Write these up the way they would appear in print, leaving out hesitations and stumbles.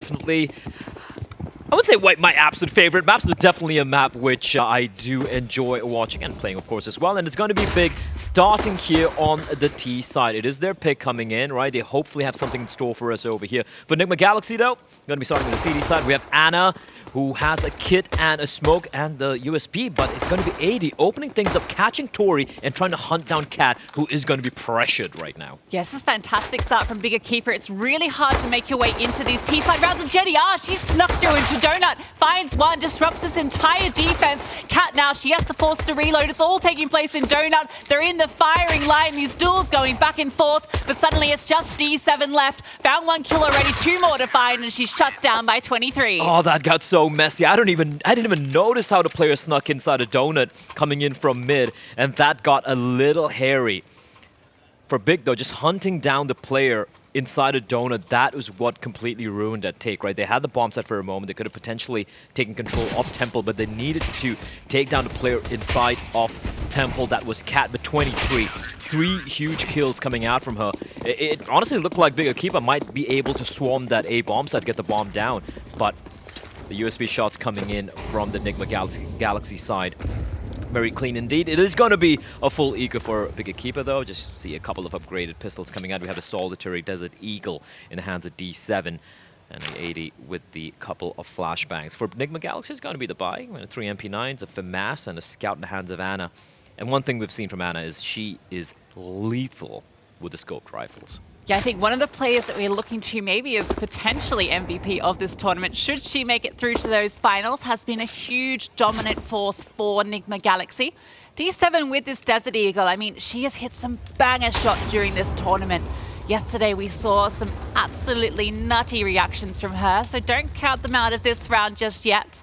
definitely, I would say my absolute favorite maps, but definitely a map which I do enjoy watching and playing, of course, as well. And it's going to be big starting here on the T side. It is their pick coming in, right? They hopefully have something in store for us over here. For Nigma Galaxy, though, going to be starting on the CD side. We have Ana, who has a kit and a smoke and the USP, but it's going to be AD opening things up, catching Tori and trying to hunt down Cat, who is going to be pressured right now. Yes, this is a fantastic start from Big EQUIPA. It's really hard to make your way into these T-side rounds. And Jenny she snuck through into Donut, finds one, disrupts this entire defense. Cat now, she has to force to reload. It's all taking place in Donut. They're in the firing line, these duels going back and forth, but suddenly it's just D7 left. Found one kill already, 2 more to find, and she's shut down by 23. Oh, that got so messy. I didn't even notice how the player snuck inside a Donut coming in from mid, and that got a little hairy. For Big, though, just hunting down the player inside a Donut, that was what completely ruined that take, right? They had the bomb set for a moment. They could have potentially taken control of Temple, but they needed to take down the player inside of Temple. That was Cat, but 23. 3 huge kills coming out from her. It honestly looked like Big EQUIPA might be able to swarm that A bomb set, get the bomb down, but the USB shots coming in from the Nigma Galaxy side. Very clean indeed. It is going to be a full eco for Big EQUIPA, though. Just see a couple of upgraded pistols coming out. We have the Solitary Desert Eagle in the hands of D7 and the 80 with the couple of flashbangs. For Nigma Galaxy, it's going to be the buy. 3 MP9s, a FAMAS, and a Scout in the hands of Ana. And one thing we've seen from Ana is she is lethal with the scoped rifles. Yeah, I think one of the players that we're looking to maybe as potentially MVP of this tournament, should she make it through to those finals, has been a huge dominant force for Nigma Galaxy. D7 with this Desert Eagle, I mean, she has hit some banger shots during this tournament. Yesterday we saw some absolutely nutty reactions from her, so don't count them out of this round just yet.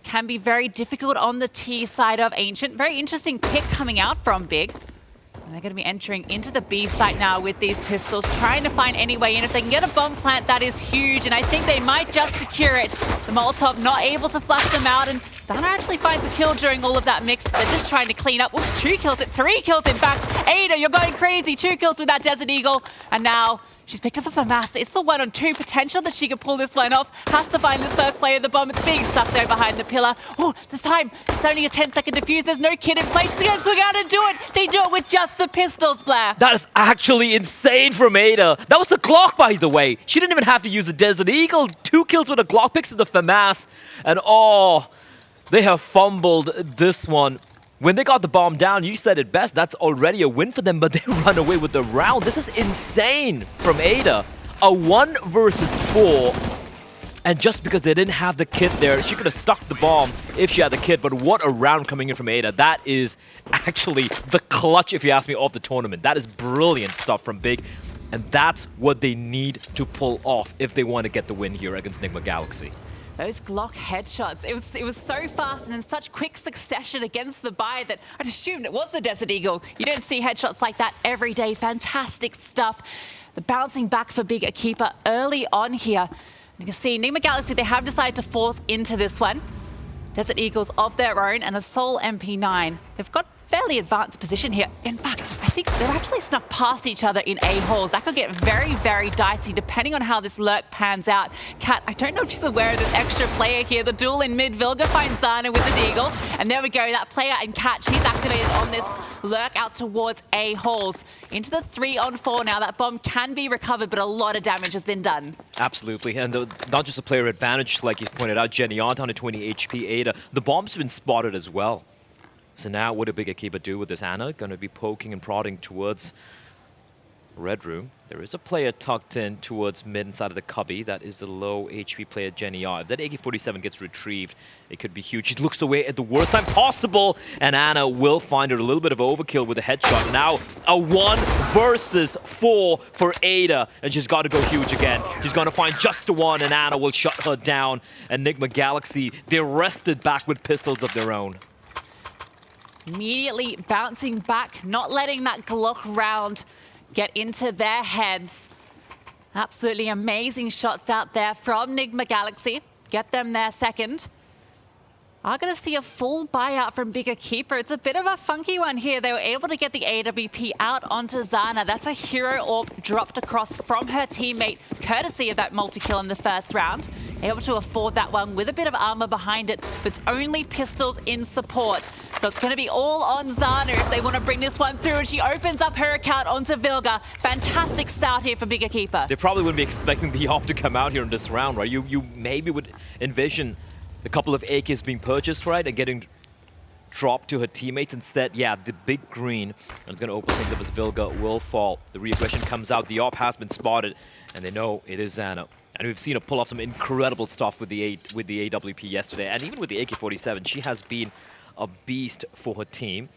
Can be very difficult on the T side of Ancient. Very interesting pick coming out from Big. And they're going to be entering into the B site now with these pistols, trying to find any way in. If they can get a bomb plant, that is huge, and I think they might just secure it. The Molotov not able to flush them out, and Sana actually finds a kill during all of that mix. They're just trying to clean up. Ooh, 2 kills, 3 kills in fact. Ada, you're going crazy. 2 kills with that Desert Eagle, and now she's picked up a FAMAS. It's the 1-on-2 potential that she could pull this one off. Has to find this first player of the bomb. It's being stuck there behind the pillar. Oh, this time, it's only a 10-second defuse. There's no kid in place. She's going to swing out and do it. They do it with just the pistols, Blair. That is actually insane from Ada. That was the Glock, by the way. She didn't even have to use a Desert Eagle. 2 kills with a Glock, picks up the FAMAS. And oh, they have fumbled this one. When they got the bomb down, you said it best, that's already a win for them, but they run away with the round. This is insane from Ada. A 1 versus 4. And just because they didn't have the kit there, she could have stuck the bomb if she had the kit, but what a round coming in from Ada. That is actually the clutch, if you ask me, of the tournament. That is brilliant stuff from Big, and that's what they need to pull off if they want to get the win here against Nigma Galaxy. Those Glock headshots, it was so fast and in such quick succession against the buy that I'd assumed it was the Desert Eagle. You don't see headshots like that every day. Fantastic stuff. The bouncing back for Big EQUIPA early on here. You can see Nigma Galaxy, they have decided to force into this one. Desert Eagles of their own and a Soul MP9. They've got fairly advanced position here. In fact, I think they've actually snuck past each other in A-holes. That could get very, very dicey depending on how this lurk pans out. Kat, I don't know if she's aware of this extra player here. The duel in mid, Vilga finds Zana with the Deagle. And there we go, that player and Kat, she's activated on this lurk out towards A-holes. Into the 3-on-4 now. That bomb can be recovered, but a lot of damage has been done. Absolutely, and not just a player advantage, like you pointed out, Jenny on down to 20 HP, Ada. The bomb's been spotted as well. So now what do Big EQUIPA do with this? Ana going to be poking and prodding towards Red Room. There is a player tucked in towards mid inside of the cubby. That is the low HP player Jenny R. If that AK-47 gets retrieved, it could be huge. She looks away at the worst time possible, and Ana will find her a little bit of overkill with a headshot. Now a 1 versus 4 for Ada, and she's got to go huge again. She's going to find just the one, and Ana will shut her down. And Nigma Galaxy, they're rested back with pistols of their own. Immediately bouncing back, not letting that Glock round get into their heads. Absolutely amazing shots out there from Nigma Galaxy. Get them their second. are going to see a full buyout from Big EQUIPA. It's a bit of a funky one here. They were able to get the AWP out onto Zana. That's a hero orb dropped across from her teammate, courtesy of that multi-kill in the first round. Able to afford that one with a bit of armor behind it, but it's only pistols in support. So it's going to be all on Zana if they want to bring this one through, and she opens up her account onto Vilga. Fantastic start here for Big EQUIPA. They probably wouldn't be expecting the AWP to come out here in this round, right? You maybe would envision a couple of AKs being purchased, right, and getting dropped to her teammates. Instead, yeah, the big green, and it's going to open things up as Vilga will fall. The reaggression comes out, the AWP has been spotted, and they know it is Zana. And we've seen her pull off some incredible stuff with the AWP yesterday, and even with the AK-47, she has been a beast for her team.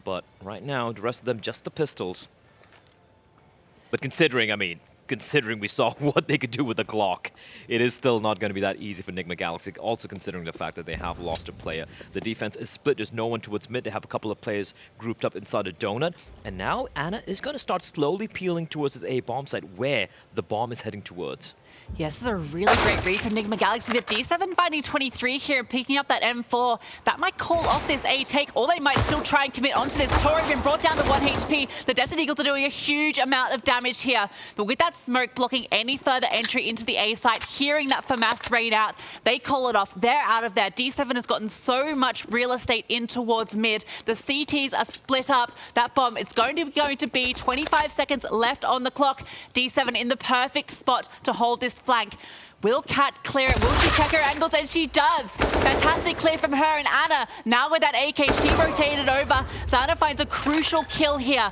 But right now, the rest of them, just the pistols. But considering, I mean, considering we saw what they could do with the Glock, it is still not going to be that easy for Nigma Galaxy, also considering the fact that they have lost a player. The defense is split, there's no one towards mid, they have a couple of players grouped up inside a donut, and now Anna is going to start slowly peeling towards his A bomb site, where the bomb is heading towards. Yes, this is a really great read from Nigma Galaxy, but D7 finding 23 here and picking up that M4. That might call off this A take, or they might still try and commit onto this. Tori been brought down to 1 HP. The Desert Eagles are doing a huge amount of damage here, but with that smoke blocking any further entry into the A site, hearing that FAMAS raid out, they call it off. They're out of there. D7 has gotten so much real estate in towards mid. The CTs are split up. That bomb, it's going to be 25 seconds left on the clock. D7 in the perfect spot to hold this flank. Will Cat clear it? Will she check her angles? And she does. Fantastic clear from her, and Anna, now with that AK, she rotated over. Zana finds a crucial kill here.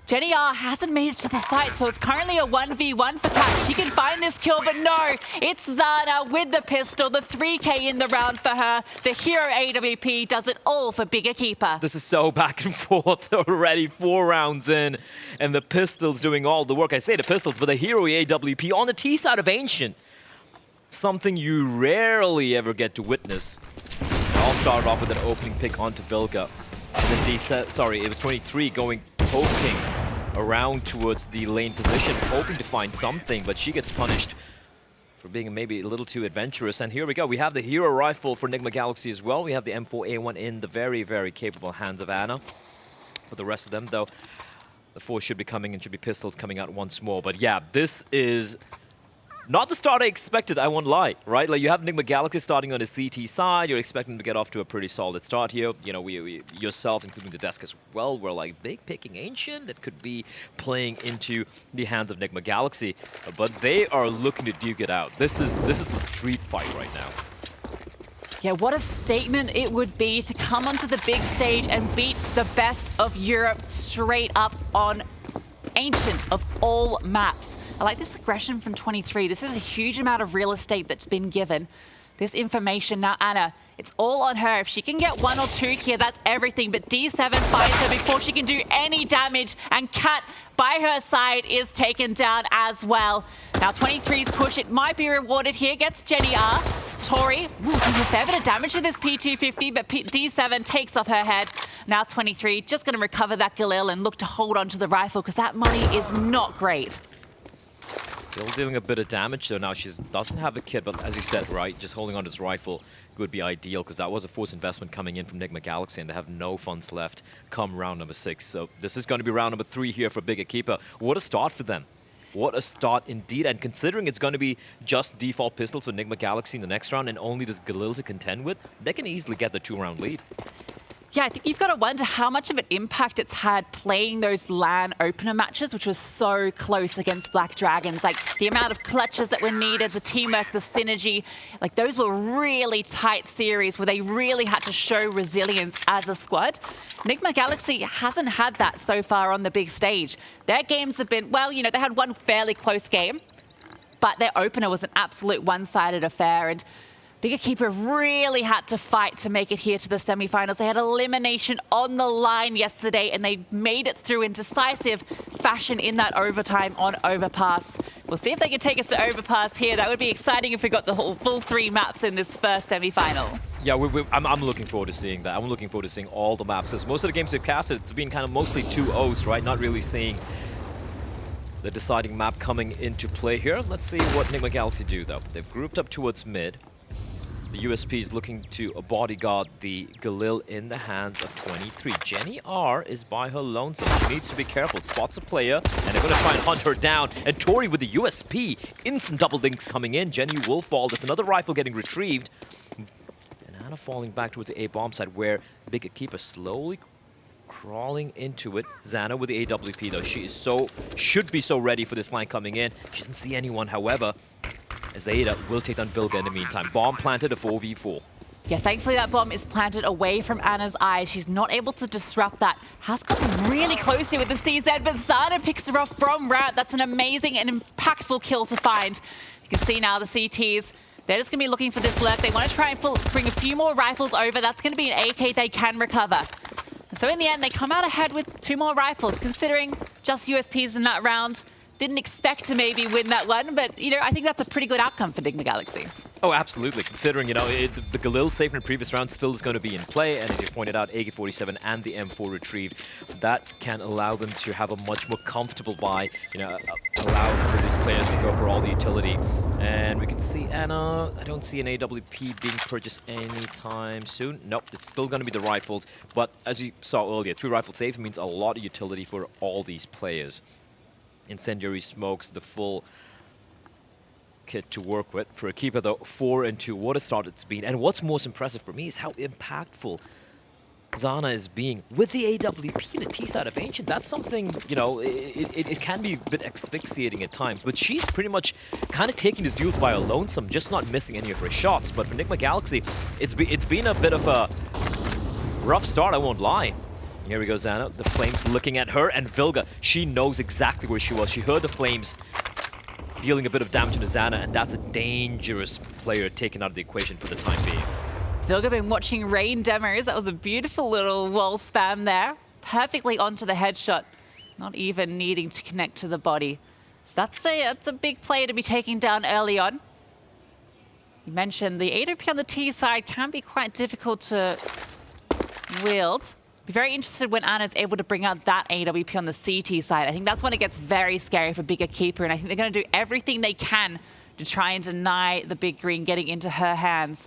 Jenny R hasn't made it to the site, so it's currently a 1v1 for Cat. She can find this kill, but no, it's Zana with the pistol, the 3K in the round for her. The hero AWP does it all for Big EQUIPA. This is so back and forth already, 4 rounds in, and the pistols doing all the work. I say the pistols, but the hero AWP on the T side of Ancient. Something you rarely ever get to witness. It all started off with an opening pick onto Vilga. And then it was 23 going poking around towards the lane position, hoping to find something, but she gets punished for being maybe a little too adventurous. And here we go. We have the hero rifle for Nigma Galaxy as well. We have the M4A1 in the very, very capable hands of Anna. For the rest of them, though, the 4 should be coming and should be pistols coming out once more. But yeah, this is not the start I expected, I won't lie, right? Like, you have Nigma Galaxy starting on the CT side. You're expecting to get off to a pretty solid start here. You know, we yourself, including the desk as well, were like big picking Ancient that could be playing into the hands of Nigma Galaxy. But they are looking to duke it out. This is the street fight right now. Yeah, what a statement it would be to come onto the big stage and beat the best of Europe straight up on Ancient of all maps. I like this aggression from 23. This is a huge amount of real estate that's been given. This information, now Anna, it's all on her. If she can get 1 or 2 here, that's everything. But D7 finds her before she can do any damage. And Cat, by her side, is taken down as well. Now 23's push, it might be rewarded here. Gets Jenny R. Tori, doing a fair bit of damage with this P250, but D7 takes off her head. Now 23, just going to recover that Galil and look to hold on to the rifle, because that money is not great. Still dealing a bit of damage, though. Now she doesn't have a kit, but as you said, right, just holding on to this rifle would be ideal, because that was a forced investment coming in from Nigma Galaxy, and they have no funds left come round number 6. So this is going to be round number 3 here for Big EQUIPA. What a start for them. What a start indeed, and considering it's going to be just default pistols for Nigma Galaxy in the next round and only this Galil to contend with, they can easily get the 2-round lead. Yeah, I think you've got to wonder how much of an impact it's had playing those LAN opener matches, which was so close against Black Dragons. Like, the amount of clutches that were needed, the teamwork, the synergy, like, those were really tight series where they really had to show resilience as a squad. Nigma Galaxy hasn't had that so far on the big stage. Their games have been, well, you know, they had one fairly close game, but their opener was an absolute one-sided affair, and Big EQUIPA really had to fight to make it here to the semifinals. They had elimination on the line yesterday, and they made it through in decisive fashion in that overtime on Overpass. We'll see if they can take us to Overpass here. That would be exciting if we got the whole full 3 maps in this first semifinal. Yeah, I'm looking forward to seeing that. I'm looking forward to seeing all the maps, because most of the games we've casted, it's been kind of mostly 2-0s, right? Not really seeing the deciding map coming into play here. Let's see what Nigma Galaxy do, though. They've grouped up towards mid. The USP is looking to bodyguard the Galil in the hands of 23. Jenny R is by her lonesome. She needs to be careful. Spots a player, and they're going to try and hunt her down. And Tori with the USP. Instant double dinks coming in. Jenny will fall. There's another rifle getting retrieved. And Anna falling back towards the A bomb side, where Big EQUIPA slowly crawling into it. Xana with the AWP though. She is should be so ready for this flank coming in. She doesn't see anyone, however. Zeta will take down Vilga in the meantime. Bomb planted, a 4v4. Yeah, thankfully that bomb is planted away from Anna's eyes. She's not able to disrupt that. Has gotten really close here with the CZ, but Zana picks her off from ramp. That's an amazing and impactful kill to find. You can see now the CTs. They're just going to be looking for this lurk. They want to try and bring a few more rifles over. That's going to be an AK they can recover. So in the end, they come out ahead with 2 more rifles, considering just USPs in that round. Didn't expect to maybe win that one, but, you know, I think that's a pretty good outcome for Nigma Galaxy. Oh, absolutely. Considering, you know, the Galil save in the previous round still is going to be in play, and as you pointed out, AK-47 and the M4 retrieved, that can allow them to have a much more comfortable buy, you know, allow for these players to go for all the utility. And we can see Anna. I don't see an AWP being purchased anytime soon. Nope, it's still going to be the rifles, but as you saw earlier, 3 rifle save means a lot of utility for all these players. Incendiary smokes, the full kit to work with. For EQUIPA though, 4 and 2, what a start it's been. And what's most impressive for me is how impactful Xana is being with the AWP in the T side of Ancient. That's something, you know, it can be a bit asphyxiating at times, but she's pretty much kind of taking this duel by her lonesome, just not missing any of her shots. But for Nigma Galaxy, it's been a bit of a rough start, I won't lie. Here we go, Xana. The flames looking at her, and Vilga, she knows exactly where she was. She heard the flames dealing a bit of damage to Xana, and that's a dangerous player taken out of the equation for the time being. Vilga been watching rain demos. That was a beautiful little wall spam there. Perfectly onto the headshot, not even needing to connect to the body. So that's a big player to be taking down early on. You mentioned the AWP on the T side can be quite difficult to wield. Be very interested when Anna's able to bring out that AWP on the CT side. I think that's when it gets very scary for Big EQUIPA, and I think they're going to do everything they can to try and deny the Big Green getting into her hands.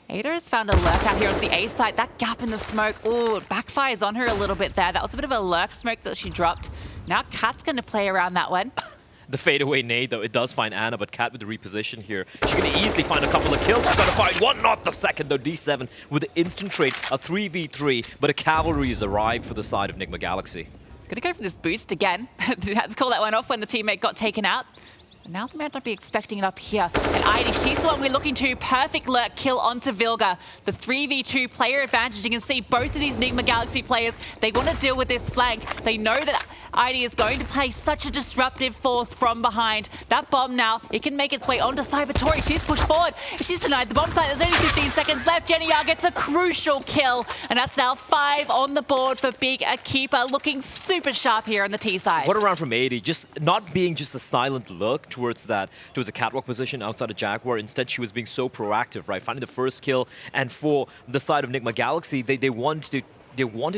Ada has found a lurk out here on the A side. That gap in the smoke, oh, it backfires on her a little bit there. That was a bit of a lurk smoke that she dropped. Now Kat's going to play around that one. The fadeaway nade, though, it does find Anna, but Kat with the reposition here. She's going to easily find a couple of kills. She's going to find one, not the second, though. D7 with the instant trade, a 3v3, but a cavalry has arrived for the side of Nigma Galaxy. Gonna go for this boost again. Had to call that one off when the teammate got taken out. And now they might not be expecting it up here. And Idy, she's the one we're looking to. Perfect lurk kill onto Vilga. The 3v2 player advantage. You can see both of these Nigma Galaxy players, they want to deal with this flank. They know that Idy is going to play such a disruptive force from behind. That bomb now, it can make its way onto Cybertori. She's pushed forward. She's denied the bomb plant. There's only 15 seconds left. Jenny R gets a crucial kill. And that's now 5 on the board for Big EQUIPA, looking super sharp here on the T side. What a round from 80. Just not being just a silent look towards a catwalk position outside of Jaguar. Instead, she was being so proactive, right? Finding the first kill. And for the side of Nigma Galaxy, they wanted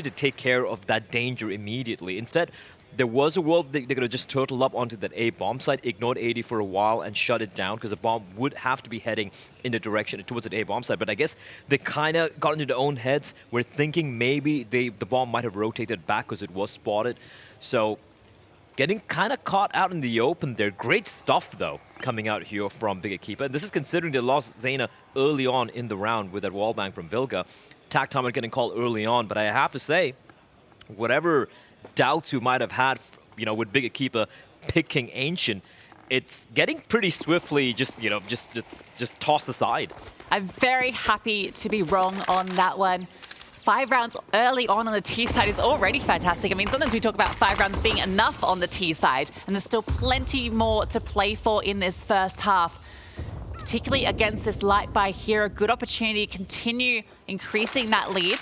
to take care of that danger immediately. Instead, there was a world they're going to just turtle up onto that A bomb site, ignored 80 for a while, and shut it down because the bomb would have to be heading in the direction towards the A bomb site. But I guess they kind of got into their own heads. We're thinking maybe the bomb might have rotated back because it was spotted. So getting kind of caught out in the open there. Great stuff, though, coming out here from Big EQUIPA. And this is considering they lost Xana early on in the round with that wallbang from Vilga. Tac timer getting called early on, but I have to say, whatever doubts you might have had, you know, with Big EQUIPA picking Ancient, it's getting pretty swiftly just tossed aside. I'm very happy to be wrong on that one. 5 rounds early on the T side is already fantastic. I mean, sometimes we talk about 5 rounds being enough on the T side, and there's still plenty more to play for in this first half. Particularly against this light buy here, a good opportunity to continue increasing that lead.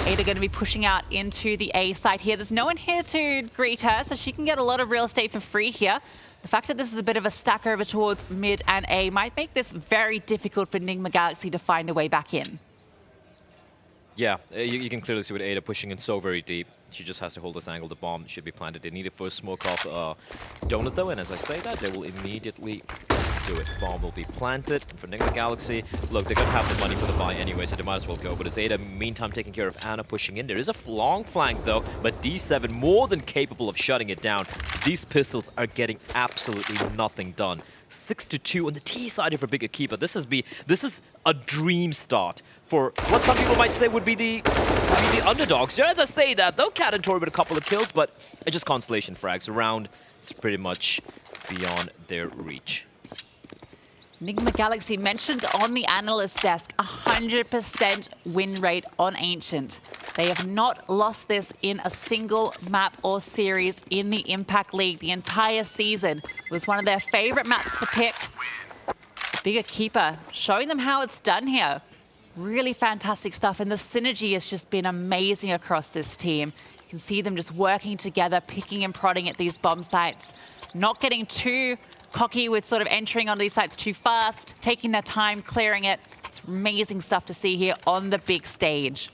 Ada going to be pushing out into the A side here. There's no one here to greet her, so she can get a lot of real estate for free here. The fact that this is a bit of a stack over towards mid and A might make this very difficult for Nigma Galaxy to find a way back in. Yeah, you can clearly see with Ada pushing in so very deep. She just has to hold this angle. The bomb should be planted. They need a first smoke off Donut though, and as I say that, they will immediately do it. Bomb will be planted for Nigma Galaxy. Look, they're going to have the money for the buy anyway, so they might as well go. But it's Ada, meantime, taking care of Anna pushing in. There is a long flank though, but D7 more than capable of shutting it down. These pistols are getting absolutely nothing done. 6-2 on the T side for Big EQUIPA. This is a dream start for what some people might say would be the underdogs. As I say that, though, Cat and Tori with a couple of kills, but it's just consolation frags around. It's pretty much beyond their reach. Nigma Galaxy mentioned on the analyst desk, 100% win rate on Ancient. They have not lost this in a single map or series in the Impact League. The entire season was one of their favorite maps to pick. Big EQUIPA showing them how it's done here. Really fantastic stuff, and the synergy has just been amazing across this team. You can see them just working together, picking and prodding at these bomb sites, not getting too cocky with sort of entering on these sites too fast, taking their time, clearing it. It's amazing stuff to see here on the big stage.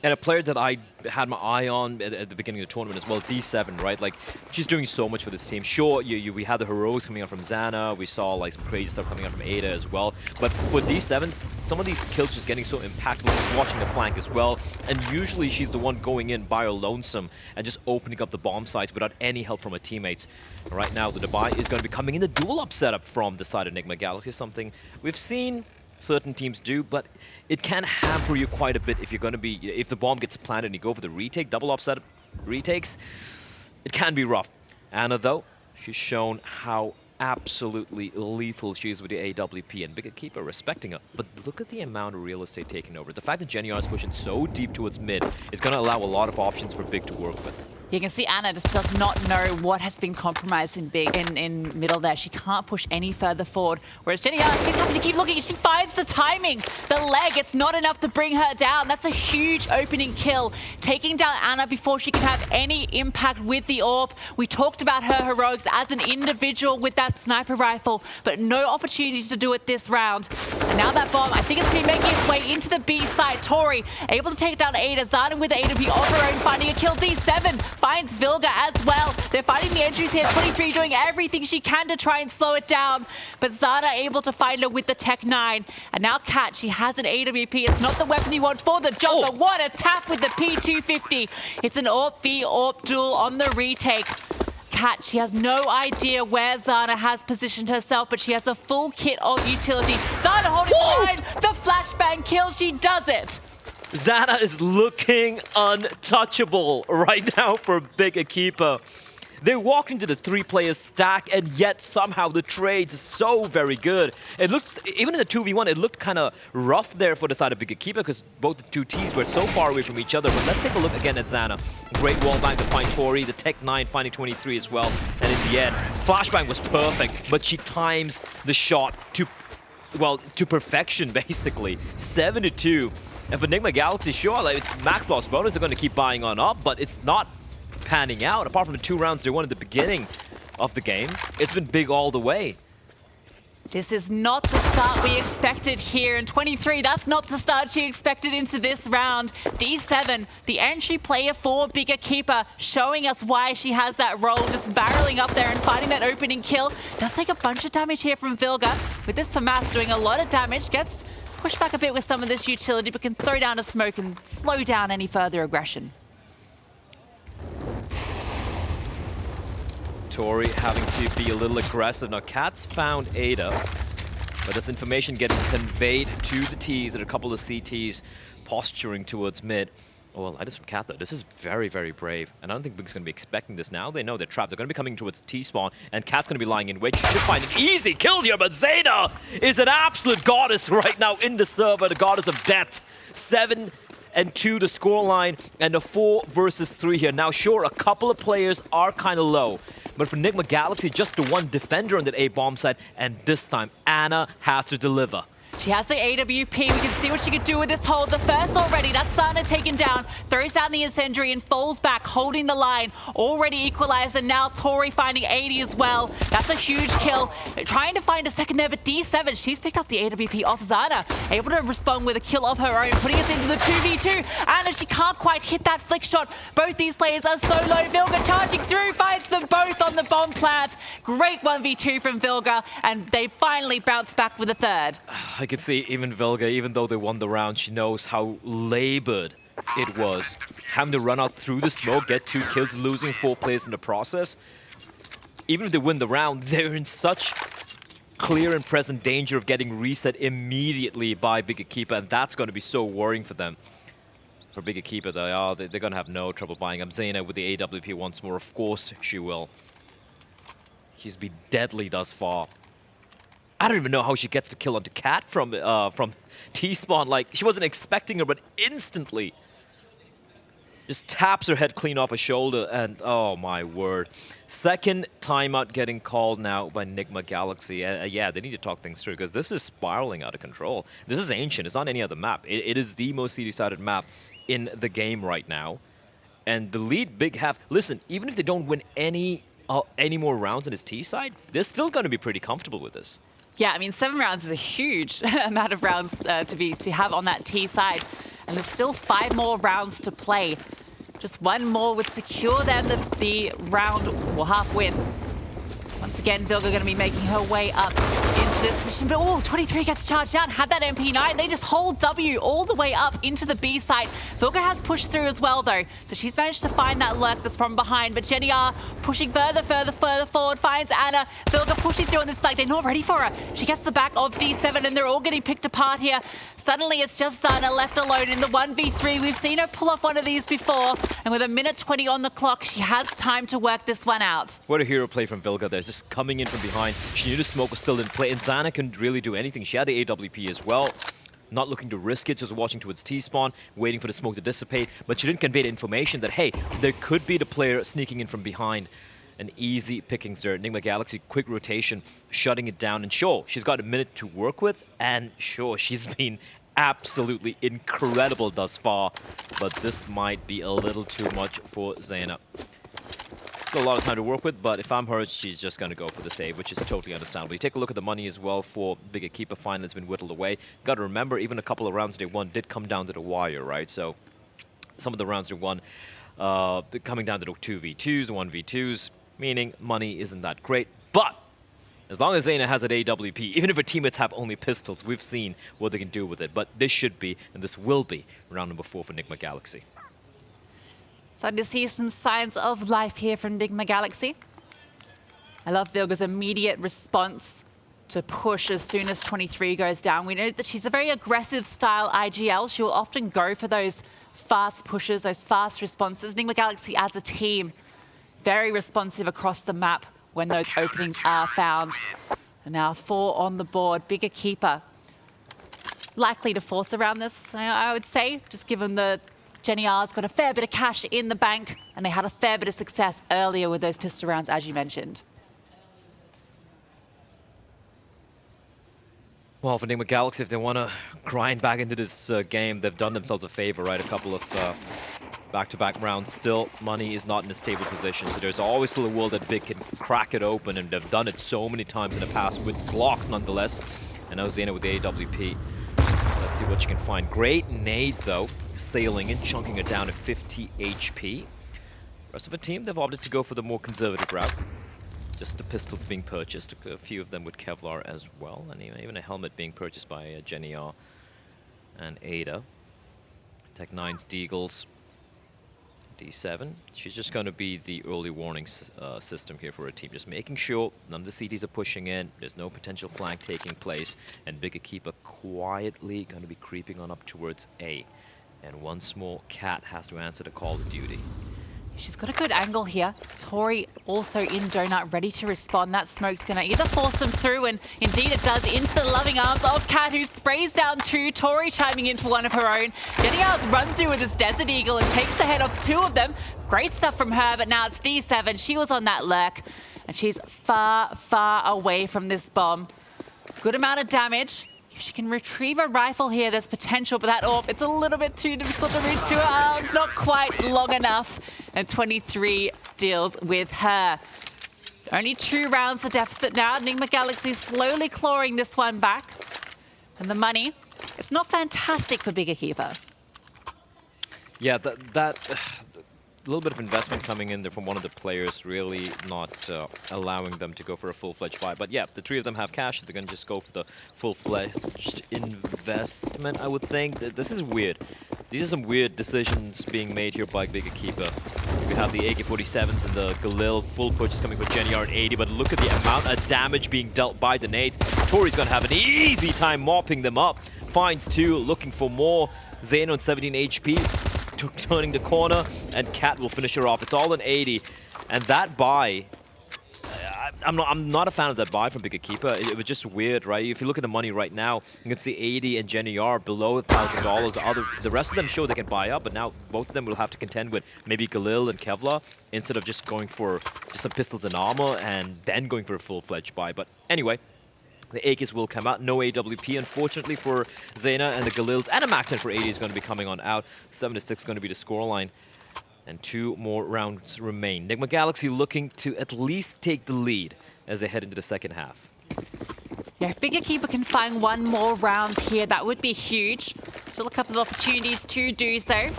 And a player that I had my eye on at the beginning of the tournament as well, D7, right? Like, she's doing so much for this team. Sure, we had the heroics coming out from Xana. We saw like some crazy stuff coming out from Ada as well. But for D7, some of these kills just getting so impactful, just watching the flank as well. And usually she's the one going in by her lonesome and just opening up the bomb sites without any help from her teammates. Right now, the Dubai is going to be coming in the dual up setup from the side of Nigma Galaxy, something we've seen certain teams do, but it can hamper you quite a bit if you're going to be, if the bomb gets planted and you go for the retake, double offset retakes, it can be rough. Anna, though, she's shown how absolutely lethal she is with the AWP, and Big EQUIPA respecting her. But look at the amount of real estate taken over. The fact that Geniar is pushing so deep towards mid is going to allow a lot of options for Big to work with. You can see Anna just does not know what has been compromised in Big in middle there. She can't push any further forward. Whereas Jenny, she's having to keep looking. She finds the timing. The leg, it's not enough to bring her down. That's a huge opening kill. Taking down Anna before she can have any impact with the AWP. We talked about her heroics as an individual with that sniper rifle, but no opportunity to do it this round. And now that bomb, I think it's been making its way into the B side. Tori able to take down Ada. Zana with the AWP of her own, finding a kill. D7 finds Vilga as well. They're fighting the entries here. 23 doing everything she can to try and slow it down. But Zana able to find her with the Tech 9. And now Kat, she has an AWP. It's not the weapon you want for the job, but what a tap with the P250. It's an AWP v AWP duel on the retake. Kat, she has no idea where Zana has positioned herself, but she has a full kit of utility. Zana holding the line. The flashbang kill, she does it. Xana is looking untouchable right now for Big EQUIPA. They walk into the three-player stack, and yet somehow the trades are so very good. It looks, even in the 2v1, it looked kind of rough there for the side of Big EQUIPA because both the two Ts were so far away from each other. But let's take a look again at Xana. Great wall bang to find Tori, the Tech 9 finding 23 as well. And in the end, flashbang was perfect, but she times the shot to, well, to perfection, basically. 7-2. And for Nigma Galaxy, sure, like, it's max loss bonus are going to keep buying on up, but it's not panning out. Apart from the 2 rounds they won at the beginning of the game, it's been Big all the way. This is not the start we expected here in 23. That's not the start she expected into this round. D7, the entry player for Big EQUIPA, showing us why she has that role, just barreling up there and finding that opening kill. Does take a bunch of damage here from Vilga. With this FAMAS doing a lot of damage, gets pushed back a bit with some of this utility, but can throw down a smoke and slow down any further aggression. Tori having to be a little aggressive. Now, Kat's found Ada, but this information getting conveyed to the Ts and a couple of CTs posturing towards mid. Oh, well, that is from Kat, though. This is very, very brave, and I don't think Big's going to be expecting this now. They know they're trapped. They're going to be coming towards T-spawn, and Kat's going to be lying in wait. She should find an easy kill here, but Zeta is an absolute goddess right now in the server, the goddess of death. 7-2 the scoreline, and a 4 versus 3 here. Now, sure, a couple of players are kind of low, but for Nigma Galaxy, just the one defender on that A bomb side, and this time, Anna has to deliver. She has the AWP. We can see what she could do with this hold. The first already. That's Sana taken down. Throws down the incendiary and falls back, holding the line. Already equalized, and now Tori finding 80 as well. That's a huge kill. Trying to find a second there, but D7, she's picked up the AWP off Zana. Able to respond with a kill of her own, putting us into the 2v2. And she can't quite hit that flick shot. Both these players are so low. Vilga charging through, finds them both on the bomb plant. Great 1v2 from Vilga, and they finally bounce back with a third. I can see even Vilga, even though they won the round, she knows how labored it was. Having to run out through the smoke, get 2 kills, losing 4 players in the process. Even if they win the round, they're in such clear and present danger of getting reset immediately by Big EQUIPA, and that's going to be so worrying for them. For Big EQUIPA, they're going to have no trouble buying up Zayna with the AWP once more. Of course she will. She's been deadly thus far. I don't even know how she gets the kill onto Cat from T-Spawn. Like, she wasn't expecting her, but instantly just taps her head clean off her shoulder, and oh my word. Second timeout getting called now by Nigma Galaxy. Yeah, they need to talk things through, because this is spiraling out of control. This is Ancient. It's not any other map. It is the most CD-sided map in the game right now. And the lead Big have... Listen, even if they don't win any more rounds on his T side, they're still going to be pretty comfortable with this. Yeah, I mean, 7 rounds is a huge amount of rounds to have on that T side. And there's still 5 more rounds to play. Just 1 more would secure them the round or half win. Once again, Vilga going to be making her way up into this position. But, oh, 23 gets charged down. Had that MP9. They just hold W all the way up into the B side. Vilga has pushed through as well, though. So she's managed to find that lurk that's from behind. But Jenny R pushing further forward. Finds Anna. Vilga pushing through on this flank. They're not ready for her. She gets the back of D7, and they're all getting picked apart here. Suddenly, it's just Sana left alone in the 1v3. We've seen her pull off one of these before. And with 1:20 on the clock, she has time to work this one out. What a hero play from Vilga there. Just coming in from behind. She knew the smoke was still in play, and Zana couldn't really do anything. She had the AWP as well. Not looking to risk it, just watching towards T-spawn, waiting for the smoke to dissipate. But she didn't convey the information that, hey, there could be the player sneaking in from behind. An easy pickings there. Nigma Galaxy, quick rotation, shutting it down. And sure, she's got a minute to work with. And sure, she's been absolutely incredible thus far. But this might be a little too much for Zayna. Still a lot of time to work with, but if I'm her, she's just going to go for the save, which is totally understandable. You take a look at the money as well for Big EQUIPA. Finally, it's been whittled away. Got to remember, even a couple of rounds they won did come down to the wire, right? So some of the rounds they won coming down to the 2v2s, the 1v2s, meaning money isn't that great. But as long as Zayna has an AWP, even if her teammates have only pistols, we've seen what they can do with it. But this should be, and this will be, round number 4 for Nigma Galaxy. Starting to see some signs of life here from Nigma Galaxy. I love Vilga's immediate response to push as soon as 23 goes down. We know that she's a very aggressive style IGL. She will often go for those fast pushes, those fast responses. Nigma Galaxy as a team, very responsive across the map when those openings are found. And now 4 on the board. Big EQUIPA likely to force around this, I would say, just given the Jenny R's got a fair bit of cash in the bank, and they had a fair bit of success earlier with those pistol rounds, as you mentioned. Well, for Nigma Galaxy, if they want to grind back into this game, they've done themselves a favor, right? A couple of back-to-back rounds. Still, money is not in a stable position, so there's always still a world that Big can crack it open, and they've done it so many times in the past with Glocks, nonetheless. And now Zayna with the AWP. Let's see what she can find. Great nade, though. Sailing in, chunking it down at 50 HP. Rest of the team, they've opted to go for the more conservative route. Just the pistols being purchased, a few of them with Kevlar as well, and even a helmet being purchased by Jenny R and Ada. Tech 9's Deagles, D7. She's just going to be the early warning system here for her team, just making sure none of the CTs are pushing in, there's no potential flank taking place, and Big EQUIPA quietly going to be creeping on up towards A. And once more, Cat has to answer the call of duty. She's got a good angle here. Tori also in donut, ready to respond. That smoke's going to either force them through, and indeed it does, into the loving arms of Cat, who sprays down 2. Tori chiming in for one of her own. Jenny R's run through with this Desert Eagle and takes the head off 2 of them. Great stuff from her, but now it's D7. She was on that lurk, and she's far, far away from this bomb. Good amount of damage. If she can retrieve a rifle here, there's potential, but that AWP, it's a little bit too difficult to reach to her arms. Not quite long enough. And 23 deals with her. Only 2 rounds the deficit now. Nigma Galaxy slowly clawing this one back. And the money, it's not fantastic for Big EQUIPA. Yeah, that a little bit of investment coming in there from one of the players, really not allowing them to go for a full-fledged buy. But yeah, the 3 of them have cash. They're going to just go for the full-fledged investment, I would think. This is weird. These are some weird decisions being made here by Big EQUIPA. We have the AK-47s and the Galil full purchase coming with Jenny at 80, but look at the amount of damage being dealt by the nades. Tori's going to have an easy time mopping them up. Finds 2, looking for more. Zayn on 17 HP. Turning the corner, and Cat will finish her off. It's all an 80, and that buy, I'm not a fan of that buy from Big EQUIPA. It was just weird, right? If you look at the money right now, you can see 80 and Jenny are below $1,000. The rest of them show they can buy up, but now both of them will have to contend with maybe Galil and Kevlar instead of just going for just some pistols and armor and then going for a full-fledged buy. But anyway, the Aegis will come out. No AWP, unfortunately, for Zayna, and the Galils and a Mac-10 for 80 is going to be coming on out. 7-6 going to be the scoreline. And 2 more rounds remain. Nigma Galaxy looking to at least take the lead as they head into the second half. Yeah, if Big EQUIPA can find 1 more round here, that would be huge. Still a couple of opportunities to do so.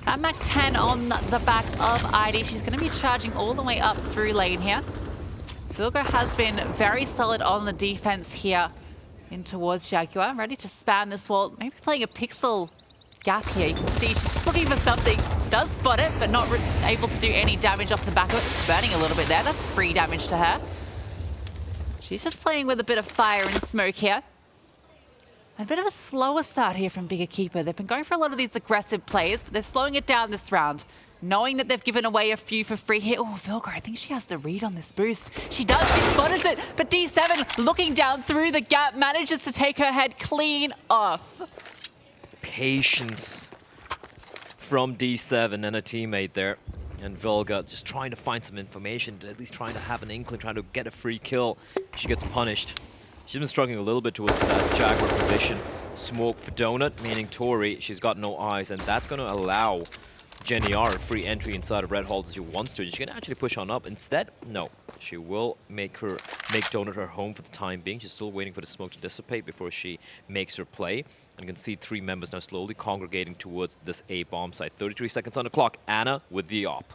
That Mac-10 on the back of ID. She's going to be charging all the way up through lane here. Vilga has been very solid on the defense here in towards Jaguar. Ready to spam this wall. Maybe playing a pixel gap here. You can see she's just looking for something. Does spot it, but not able to do any damage off the back of it. Burning a little bit there. That's free damage to her. She's just playing with a bit of fire and smoke here. A bit of a slower start here from Big EQUIPA. They've been going for a lot of these aggressive plays, but they're slowing it down this round. Knowing that they've given away a few for free here. Oh, Vilga, I think she has the read on this boost. She does, she spotted it, but D7 looking down through the gap, manages to take her head clean off. Patience from D7 and a teammate there. And Vilga just trying to find some information, at least trying to have an inkling, trying to get a free kill. She gets punished. She's been struggling a little bit towards that Jaguar position. Smoke for Donut, meaning Tori. She's got no eyes, and that's going to allow Jenny R free entry inside of Red Halls if she wants to. She can actually push on up. Instead, no. She will make Donut her home for the time being. She's still waiting for the smoke to dissipate before she makes her play. And you can see 3 members now slowly congregating towards this A bomb site. 33 seconds on the clock. Anna with the op.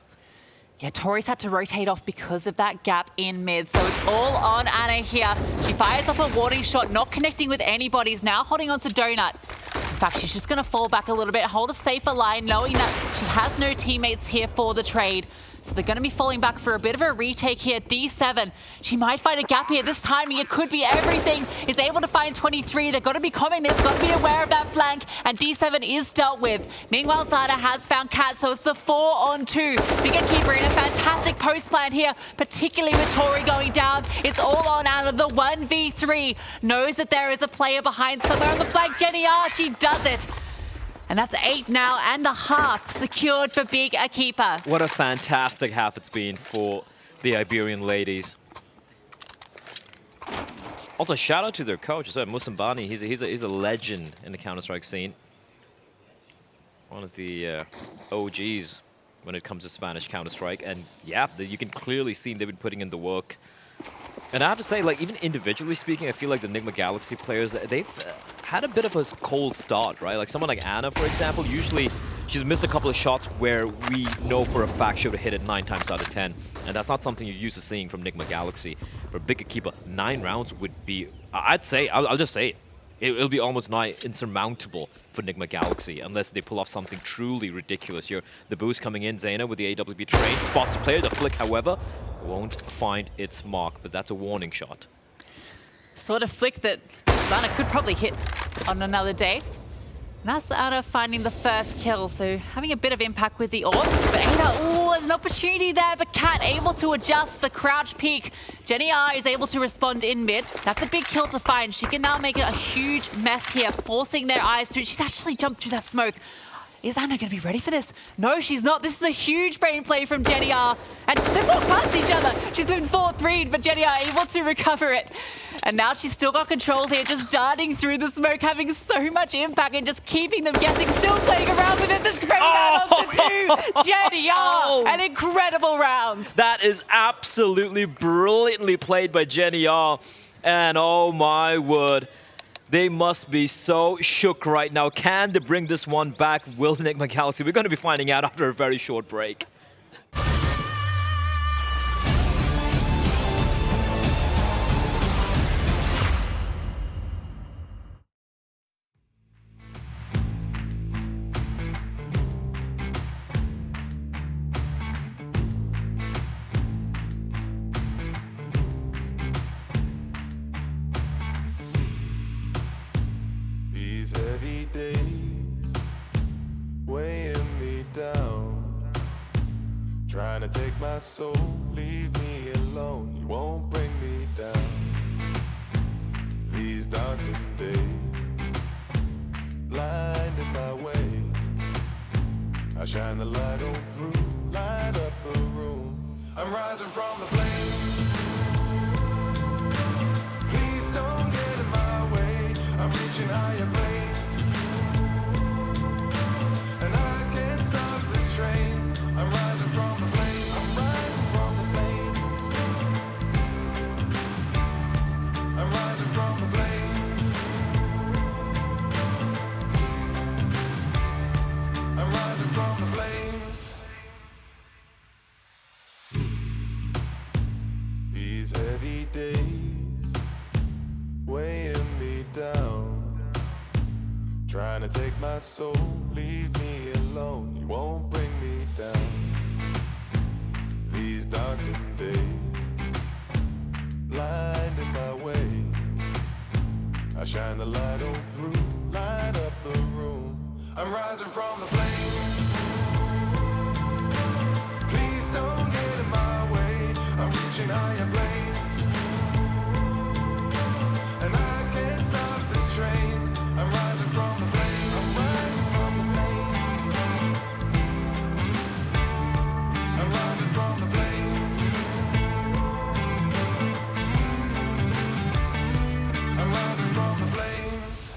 Yeah, Tori's had to rotate off because of that gap in mid, so it's all on Anna here. She fires off a warning shot, not connecting with anybody, is now holding on to Donut. In fact, she's just going to fall back a little bit, hold a safer line, knowing that she has no teammates here for the trade. So they're going to be falling back for a bit of a retake here. D7, she might find a gap here. This timing, it could be everything. Is able to find 23. They've got to be coming this, got to be aware of that flank. And D7 is dealt with. Meanwhile, Zada has found Cat, so it's the 4-on-2. Big EQUIPA in a fantastic post plan here, particularly with Tori going down. It's all on out of the 1v3. Knows that there is a player behind somewhere on the flank. Jenny R, she does it. And that's 8 now, and the half secured for Big EQUIPA. What a fantastic half it's been for the Iberian ladies. Also, shout out to their coach, Musambani. He's a legend in the Counter-Strike scene. One of the OGs when it comes to Spanish Counter-Strike. And yeah, you can clearly see they've been putting in the work. And I have to say, like, even individually speaking, I feel like the Nigma Galaxy players, they've had a bit of a cold start, right? Like someone like Anna, for example, usually she's missed a couple of shots where we know for a fact she would have hit it 9 times out of 10. And that's not something you're used to seeing from Nigma Galaxy. For Big EQUIPA, 9 rounds would be, I'd say, I'll just say it. It'll be almost nigh insurmountable for Nigma Galaxy unless they pull off something truly ridiculous here. The boost coming in, Zayna with the AWP train, spots a player. The flick, however, won't find its mark, but that's a warning shot. Sort of flick that Anna could probably hit on another day. And that's Anna finding the first kill, so having a bit of impact with the AWP. But Ada, oh, there's an opportunity there, but Cat able to adjust the crouch peek. Jenny R is able to respond in mid. That's a big kill to find. She can now make it a huge mess here, forcing their eyes through. She's actually jumped through that smoke. Is Anna going to be ready for this? No, she's not. This is a huge brain play from Jenny R. And they've walked past each other. She's been 4-3'd, but Jenny R able to recover it. And now she's still got control here, just darting through the smoke, having so much impact and just keeping them guessing, still playing around with it. The spray out of the two. Jenny R, an incredible round. That is absolutely brilliantly played by Jenny R. And oh my word. They must be so shook right now. Can they bring this one back? Will Nigma Galaxy? We're going to be finding out after a very short break. Heavy days weighing me down, trying to take my soul, leave me alone. You won't bring me down. These darkened days blind in my way. I shine the light on through, light up the room. I'm rising from the flames. Please don't get in my way. I'm reaching higher places. And I can't stop this train. I'm rising from the flames. I'm rising from the flames. I'm rising from the flames. I'm rising from the flames. These heavy days weighing me down, trying to take my soul, leave me alone. You won't bring me down. These darkened days blind in my way. I shine the light on through, light up the room. I'm rising from the flames. Please don't get in my way. I'm reaching higher planes. And I can't stop this train. I'm rising from the flames. I'm rising from the flames. I'm rising from the flames. I'm rising from the flames.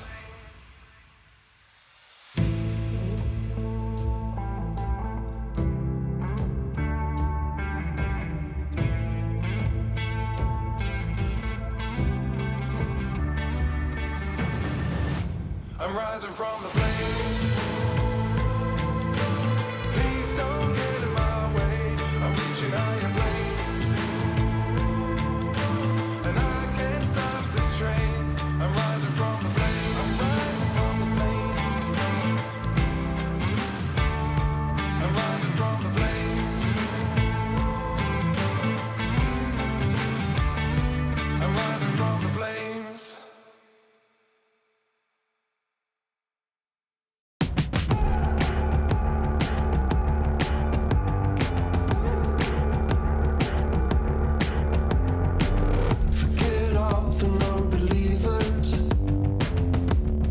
I'm rising from the flames. Please don't get in my way. I'm reaching higher planes. And I can't stop this train. I'm rising from the flames. I'm rising from the flames. I'm rising from the flames. I'm rising from the flames. Forget all the non-believers.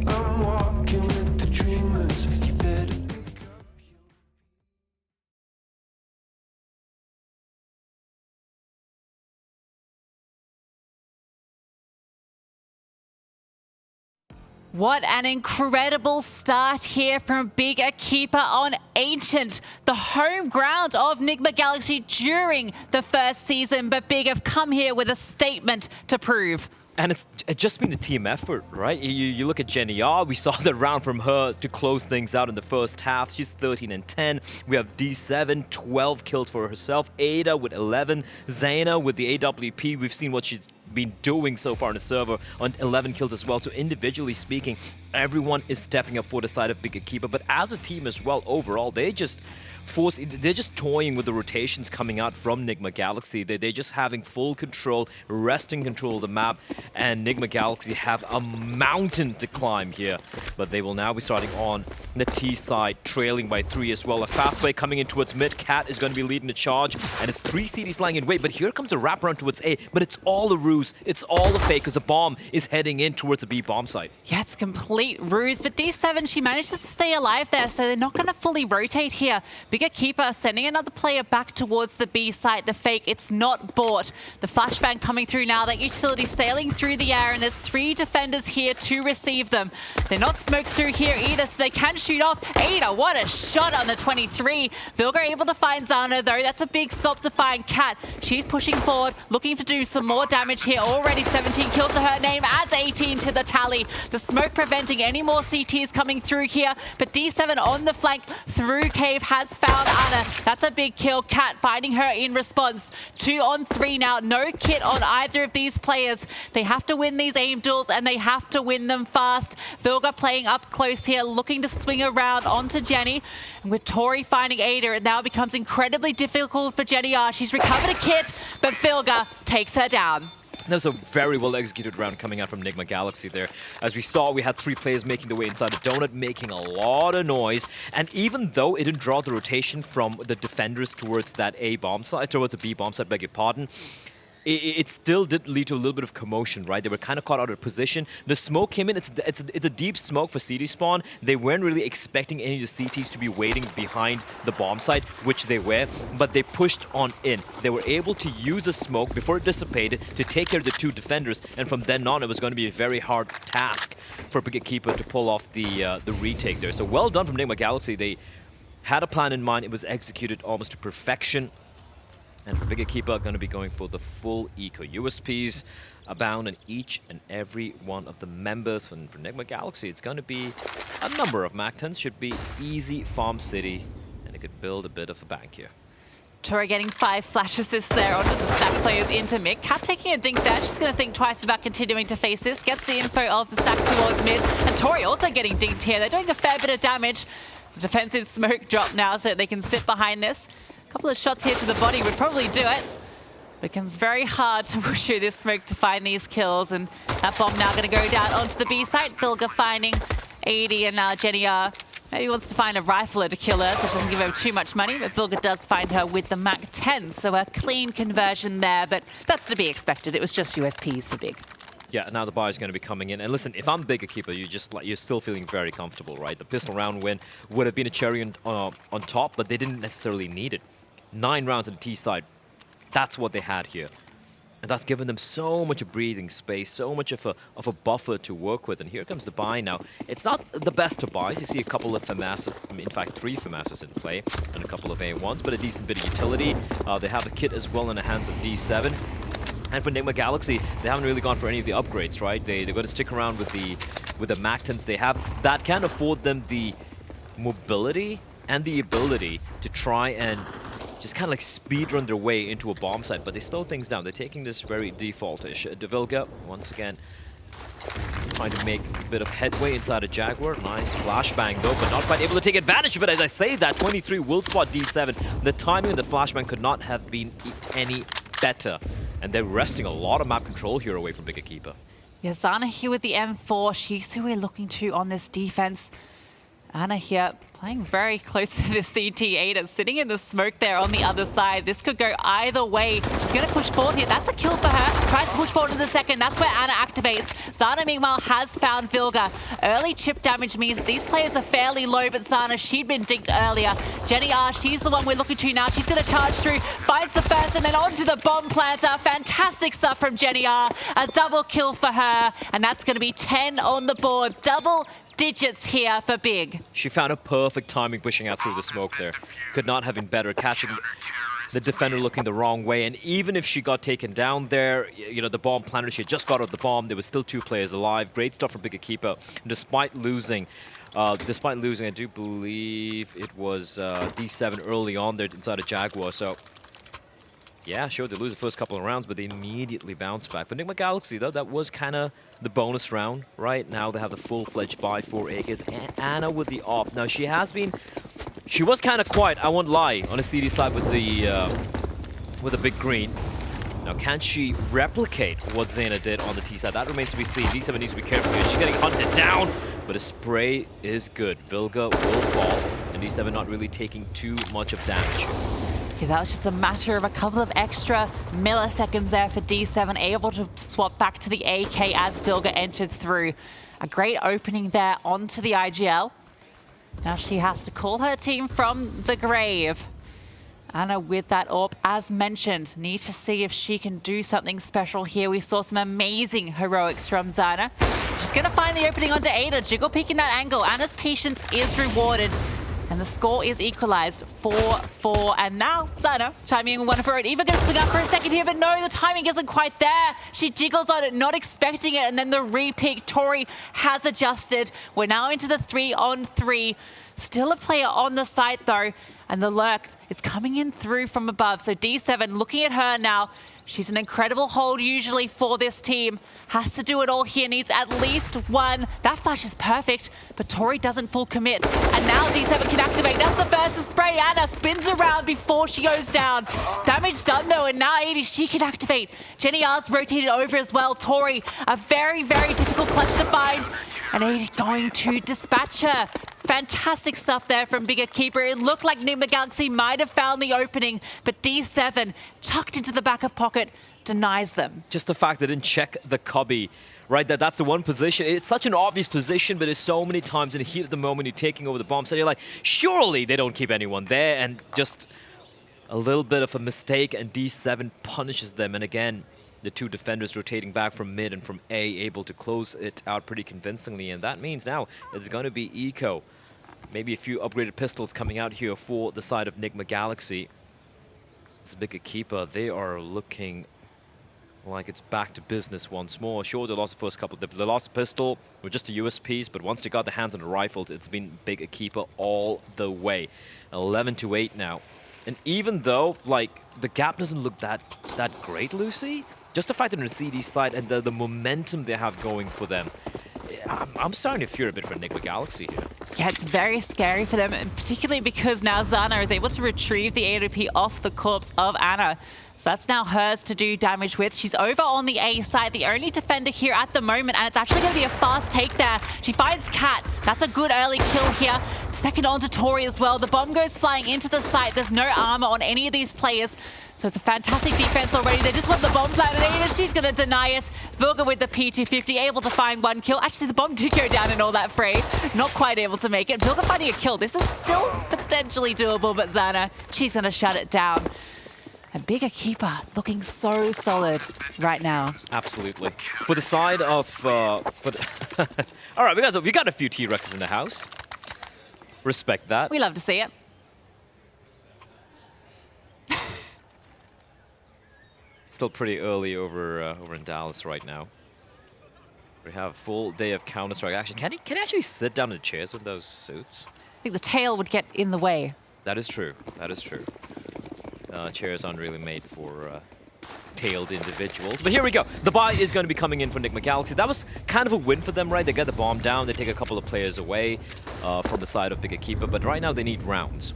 I'm walking with the dreamers. You better pick up your... What an incredible start here from Big EQUIPA on Ancient, the home ground of Nigma Galaxy during the first season. But Big have come here with a statement to prove. And it's just been a team effort, right? You look at Jenny R, we saw the round from her to close things out in the first half. She's 13 and 10. We have D7, 12 kills for herself. Ada with 11. Zaina with the AWP. We've seen what she's been doing so far on the server on 11 kills as well. So individually speaking, everyone is stepping up for the side of Big EQUIPA. But as a team as well, overall, they're just toying with the rotations coming out from Nigma Galaxy. They're just having full control, wresting control of the map, and Nigma Galaxy have a mountain to climb here. But they will now be starting on The T side trailing by 3 as well. A fast play coming in towards mid. Cat is going to be leading the charge, and it's 3 CDs lying in wait. But here comes a wraparound towards A. But it's all a ruse. It's all a fake because the bomb is heading in towards the B bomb site. Yeah, it's complete ruse. But D7, she manages to stay alive there, so they're not going to fully rotate here. Big EQUIPA sending another player back towards the B site. The fake, it's not bought. The flashbang coming through now. That utility sailing through the air, and there's 3 defenders here to receive them. They're not smoked through here either, so they can shoot off. Ada, what a shot on the 23. Vilga able to find Zana, though. That's a big stop to find Cat. She's pushing forward, looking to do some more damage here. Already 17 kills to her name, adds 18 to the tally. The smoke preventing any more CTs coming through here, but D7 on the flank through cave has found Anna. That's a big kill. Cat finding her in response. 2 on 3 now. No kit on either of these players. They have to win these aim duels, and they have to win them fast. Vilga playing up close here, looking to swing around onto Jenny. And with Tori finding Ada, it now becomes incredibly difficult for Jenny R. She's recovered a kit, but Vilga takes her down. That was a very well executed round coming out from Nigma Galaxy there. As we saw, we had 3 players making their way inside the donut, making a lot of noise. And even though it didn't draw the rotation from the defenders towards that A bomb side, towards the B bomb side, beg your pardon, it still did lead to a little bit of commotion, right? They were kind of caught out of position. The smoke came in. It's a deep smoke for CD spawn. They weren't really expecting any of the CTs to be waiting behind the bomb site, which they were, but they pushed on in. They were able to use the smoke before it dissipated to take care of the 2 defenders, and from then on, it was going to be a very hard task for Big Keeper to pull off the retake there. So well done from Nigma Galaxy. They had a plan in mind. It was executed almost to perfection. And for Big EQUIPA, going to be going for the full eco. USPs abound in each and every one of the members. And for Nigma Galaxy, it's going to be a number of MAC-10s. Should be easy farm city, and it could build a bit of a bank here. Tora getting 5 flash assists there onto the stack players into mid. Cat taking a dink there. She's going to think twice about continuing to face this. Gets the info of the stack towards mid. And Tori also getting dinked here. They're doing a fair bit of damage. The defensive smoke drop now so that they can sit behind this. A couple of shots here to the body would probably do it. Becomes very hard to push through this smoke to find these kills, and that bomb now going to go down onto the B site. Vilga finding 80, and now Jenny R maybe wants to find a rifler to kill her, so she doesn't give her too much money, but Vilga does find her with the MAC-10, so a clean conversion there, but that's to be expected. It was just USPs for Big. Yeah, now the bar is going to be coming in. And listen, if I'm Big EQUIPA, you're still feeling very comfortable, right? The pistol round win would have been a cherry on top, but they didn't necessarily need it. 9 rounds on the T side, that's what they had here. And that's given them so much breathing space, so much of a buffer to work with. And here comes the buy now. It's not the best of buys. You see a couple of FAMASs, in fact 3 FAMASs in play, and a couple of A1s, but a decent bit of utility. They have a kit as well in the hands of D7. And for Nigma Galaxy, they haven't really gone for any of the upgrades, right? They're going to stick around with the MAC-10s they have. That can afford them the mobility and the ability to try and just kind of like speedrun their way into a bomb site, but they slow things down. They're taking this very default-ish. Vilga, once again, trying to make a bit of headway inside a Jaguar. Nice flashbang though, but not quite able to take advantage of it. As I say that, 23 will spot D7. The timing of the flashbang could not have been any better. And they're wresting a lot of map control here away from Big EQUIPA. Yeah, Zana here with the M4. She's who we're looking to on this defense. Anna here playing very close to the CT8, sitting in the smoke there on the other side. This could go either way. She's going to push forward here. That's a kill for her. Tries to push forward to the second. That's where Anna activates. Zana, meanwhile, has found Vilga. Early chip damage means these players are fairly low, but Zana, she'd been dinked earlier. Jenny R, she's the one we're looking to now. She's going to charge through, finds the first, and then onto the bomb planter. Fantastic stuff from Jenny R. A double kill for her, and that's going to be 10 on the board. Double digits here for Big. She found a perfect timing pushing out through the smoke there. Could not have been better, catching the defender looking the wrong way. And even if she got taken down there, you know, the bomb planter, she had just got out the bomb. There was still 2 players alive. Great stuff from Big EQUIPA. Despite losing, I do believe it was D7 early on there inside a Jaguar. So yeah, sure, they lose the first couple of rounds, but they immediately bounce back. For Nigma Galaxy, though, that was kind of the bonus round, right? Now they have the full-fledged buy for AKs. And Anna with the op. Now, she was kind of quiet, I won't lie, on the CD side with the big green. Now, can she replicate what Zena did on the T side? That remains to be seen. D7 needs to be careful here. She's getting hunted down. but a spray is good. Vilga will fall, and D7 not really taking too much of damage. Yeah, that was just a matter of a couple of extra milliseconds there for D7, able to swap back to the AK as Vilga entered through. A great opening there onto the IGL. Now she has to call her team from the grave. Anna with that AWP, as mentioned, need to see if she can do something special here. We saw some amazing heroics from Zana. She's going to find the opening onto Ada. Jiggle peeking that angle. Anna's patience is rewarded. And the score is equalized 4-4. And now Zana chiming in one of her own. Eva going to swing up for a second here, but no, the timing isn't quite there. She jiggles on it, not expecting it, and then the re-pick. Tori has adjusted. We're now into the 3-on-3. Still a player on the site though. And the lurk, it's coming in through from above. So D7 looking at her now. She's an incredible hold usually for this team. Has to do it all here, needs at least one. That flash is perfect, but Tori doesn't full commit. And now D7 can activate. That's the first to spray. Anna spins around before she goes down. Damage done though, and now 80, she can activate. Jenny R's rotated over as well. Tori, a very, very difficult clutch to find. And 80 going to dispatch her. Fantastic stuff there from Bigger Keeper. It looked like Nigma Galaxy might have found the opening, but D7 tucked into the back of pocket denies them. Just the fact they didn't check the cubby, right? That's the one position. It's such an obvious position, but there's so many times in the heat of the moment you're taking over the bomb, so you're like, surely they don't keep anyone there, and just a little bit of a mistake, and D7 punishes them. And again, the two defenders rotating back from mid and from A, able to close it out pretty convincingly, and that means now it's going to be Eco. Maybe a few upgraded pistols coming out here for the side of Nigma Galaxy. This big EQUIPA, they are looking like it's back to business once more. Sure, they lost the first couple. They lost the pistol with just the USPs, but once they got their hands on the rifles, it's been big EQUIPA all the way. 11-8 now. And even though, like, the gap doesn't look that great, Lucy, just the fact that on the CD side and the momentum they have going for them, I'm starting to fear a bit for Nigma Galaxy here. Yeah, it's very scary for them, and particularly because now Zana is able to retrieve the AWP off the corpse of Anna. So that's now hers to do damage with. She's over on the A side, the only defender here at the moment, and it's actually going to be a fast take there. She finds Cat. That's a good early kill here. Second on to Tori as well. The bomb goes flying into the site. There's no armor on any of these players. So it's a fantastic defense already. They just want the bomb planted. Ada, she's going to deny it. Vilga with the P250, able to find one kill. Actually, the bomb did go down in all that fray. Not quite able to make it. Vilga finding a kill. This is still potentially doable, but Zana, she's going to shut it down. And Bigger Keeper looking so solid right now. Absolutely. For the side of... all right, we got a few T-Rexes in the house. Respect that. We love to see it. Still pretty early over in Dallas right now. We have a full day of Counter-Strike action. Can he actually sit down in the chairs with those suits? I think the tail would get in the way. That is true. That is true. Chairs aren't really made for tailed individuals. But here we go. The buy is going to be coming in for Nigma Galaxy. That was kind of a win for them, right? They get the bomb down. They take a couple of players away from the side of Bigger Keeper. But right now they need rounds.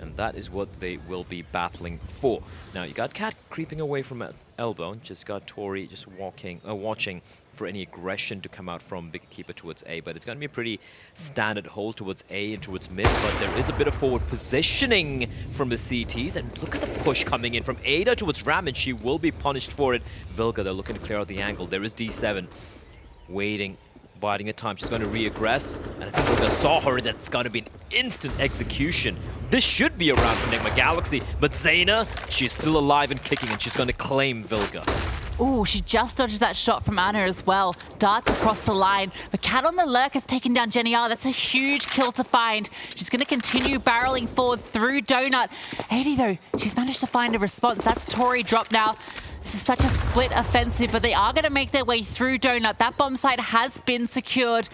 And that is what they will be battling for. Now, you got Cat creeping away from elbow. Just got Tori just watching for any aggression to come out from Bigger Keeper towards A. But it's going to be a pretty standard hold towards A and towards mid. But there is a bit of forward positioning from the CTs. And look at the push coming in from Ada towards Ram, and she will be punished for it. Vilga, they're looking to clear out the angle. There is D7 waiting, biding her time. She's going to re-aggress. And I think Vilga saw her, and that's going to be an instant execution. This should be a round for Nigma Galaxy. But Zaina, she's still alive and kicking, and she's going to claim Vilga. Ooh, she just dodges that shot from Anna as well. Darts across the line. The Cat on the lurk has taken down Jenny R. That's a huge kill to find. She's going to continue barreling forward through Donut. 80 though, she's managed to find a response. That's Tori drop now. This is such a split offensive, but they are going to make their way through Donut. That bomb site has been secured.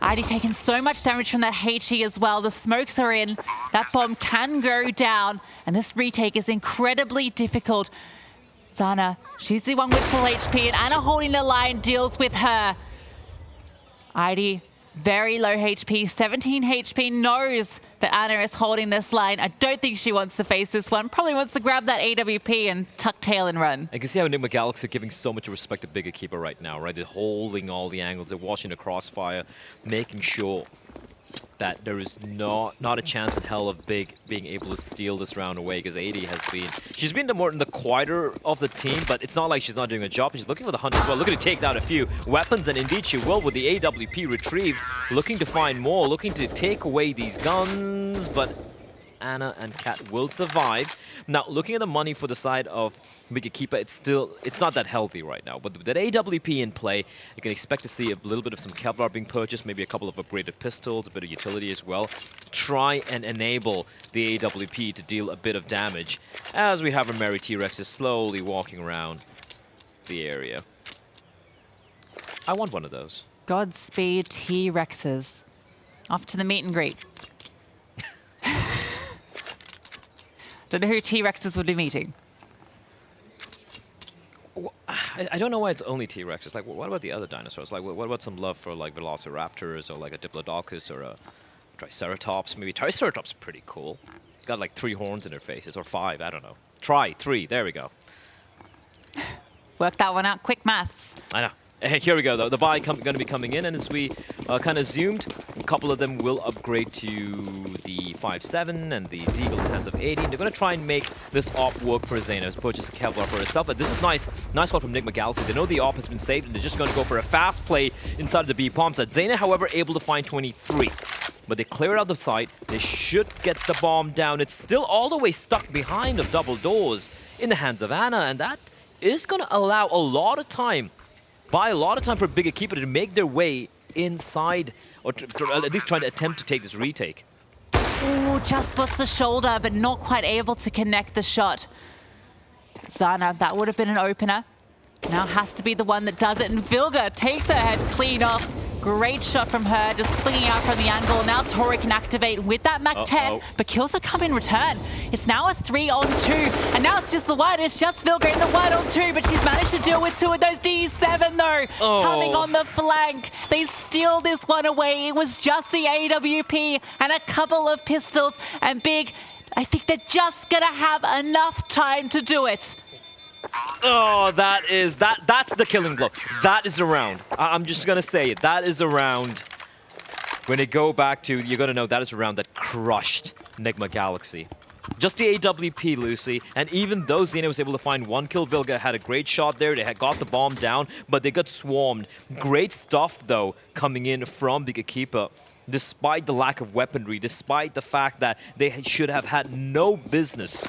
Already taken so much damage from that HE as well. The smokes are in. That bomb can go down, and this retake is incredibly difficult. Zana, she's the one with full HP, and Anna holding the line deals with her. Heidi Very low HP, 17 HP, knows that Anna is holding this line. I don't think she wants to face this one. Probably wants to grab that AWP and tuck tail and run. You can see how Nigma Galaxy are giving so much respect to Big EQUIPA right now, right? They're holding all the angles, they're watching the crossfire, making sure that there is not a chance in hell of Big being able to steal this round away, because 80 has been... She's been the quieter of the team, but it's not like she's not doing a job. She's looking for the hunt as well, looking to take down a few weapons, and indeed she will with the AWP retrieved, looking to find more, looking to take away these guns, but Anna and Kat will survive. Now, looking at the money for the side of Big EQUIPA, it's not that healthy right now. But with that AWP in play, you can expect to see a little bit of some Kevlar being purchased, maybe a couple of upgraded pistols, a bit of utility as well. Try and enable the AWP to deal a bit of damage as we have a Mary T-Rex is slowly walking around the area. I want one of those. Godspeed T-Rexes. Off to the meet and greet. Don't know who T-Rexes would be meeting. I don't know why it's only T-Rexes. Like, what about the other dinosaurs? Like, what about some love for like Velociraptors or like a Diplodocus or a Triceratops? Maybe Triceratops is pretty cool. It's got like 3 horns in their faces, or 5. I don't know. Try 3. There we go. Work that one out. Quick maths. I know. Here we go, though. The buy going to be coming in, and as we kind of zoomed, a couple of them will upgrade to the 5.7 and the Deagle in the hands of 80. And they're going to try and make this op work for Zayna, who's purchased a Kevlar for herself. And this is nice. Nice call from Nigma Galaxy. They know the op has been saved, and they're just going to go for a fast play inside of the B bomb set. Zayna, however, able to find 23. But they clear out the site. They should get the bomb down. It's still all the way stuck behind of double doors in the hands of Anna, and that is going to allow a lot of time, buy a lot of time for Big EQUIPA to make their way inside, or at least trying to attempt to take this retake. Ooh, just was the shoulder, but not quite able to connect the shot. Zana, that would have been an opener. Now has to be the one that does it, and Vilga takes her head clean off. Great shot from her, just flinging out from the angle. Now Tori can activate with that Mac 10, but kills have come in return. It's now a 3-on-2, and now it's just the one. It's just Vilga in the 1-on-2, but she's managed to deal with 2 of those D7 though. Coming on the flank. They steal this one away. It was just the AWP and a couple of pistols, and Big, I think they're just gonna have enough time to do it. Oh, that's the killing blow. That is a round. I'm just going to say it. That is a round. When they go back to, you're going to know that is a round that crushed Nigma Galaxy. Just the AWP, Lucy. And even though Zayna was able to find 1 kill, Vilga had a great shot there. They had got the bomb down, but they got swarmed. Great stuff, though, coming in from Big EQUIPA. Despite the lack of weaponry, despite the fact that they should have had no business.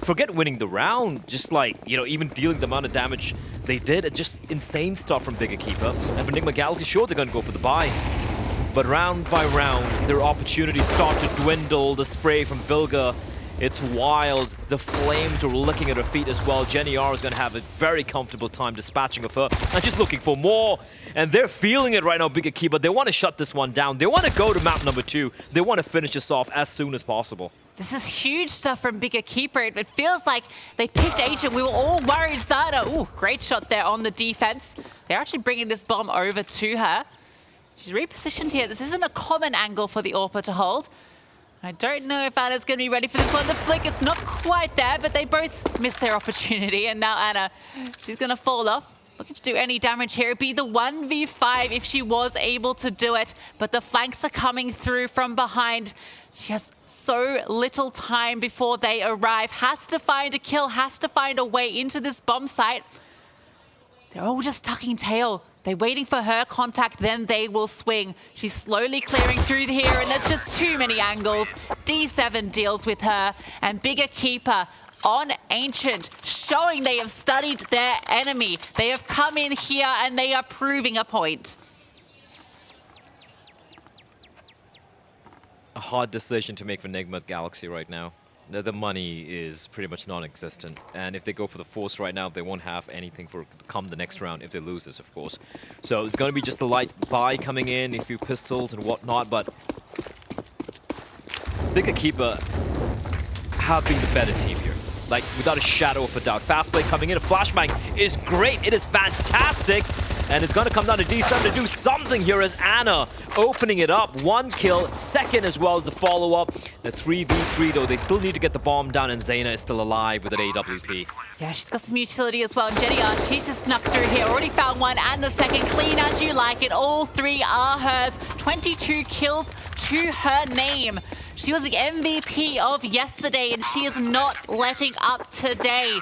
Forget winning the round, just like, you know, even dealing the amount of damage they did. It's just insane stuff from Big EQUIPA. And for Nigma Galaxy, sure, they're going to go for the buy. But round by round, their opportunities start to dwindle. The spray from Vilga, it's wild. The flames are licking at her feet as well. Jenny R is going to have a very comfortable time dispatching of her. And just looking for more. And they're feeling it right now, Big EQUIPA. They want to shut this one down. They want to go to map number 2. They want to finish this off as soon as possible. This is huge stuff from Big EQUIPA. It feels like they picked Agent. We were all worried. Zana, ooh, great shot there on the defense. They're actually bringing this bomb over to her. She's repositioned here. This isn't a common angle for the AWPA to hold. I don't know if Anna's going to be ready for this one. The flick, it's not quite there, but they both missed their opportunity. And now Anna, she's going to fall off. Looking to do any damage here. It'd be the 1v5 if she was able to do it. But the flanks are coming through from behind. She has so little time before they arrive. Has to find a kill, has to find a way into this bomb site. They're all just tucking tail. They're waiting for her contact, then they will swing. She's slowly clearing through here, and there's just too many angles. D7 deals with her, and Big EQUIPA on Ancient, showing they have studied their enemy. They have come in here, and they are proving a point. A hard decision to make for Nigma Galaxy right now. The money is pretty much non-existent, and if they go for the force right now, they won't have anything for come the next round if they lose this, of course. So it's going to be just a light buy coming in, a few pistols and whatnot, but Big EQUIPA have been the better team here. Like, without a shadow of a doubt. Fast play coming in, a flashbang is great, it is fantastic, And it's going to come down to D7 to do something here as Anna opening it up. 1 kill, second as well as the follow-up. The 3v3 though, they still need to get the bomb down, and Zaina is still alive with an AWP. Yeah, she's got some utility as well. And Jenny, she's just snuck through here. Already found one and the second. Clean as you like it. All 3 are hers. 22 kills to her name. She was the MVP of yesterday, and she is not letting up today.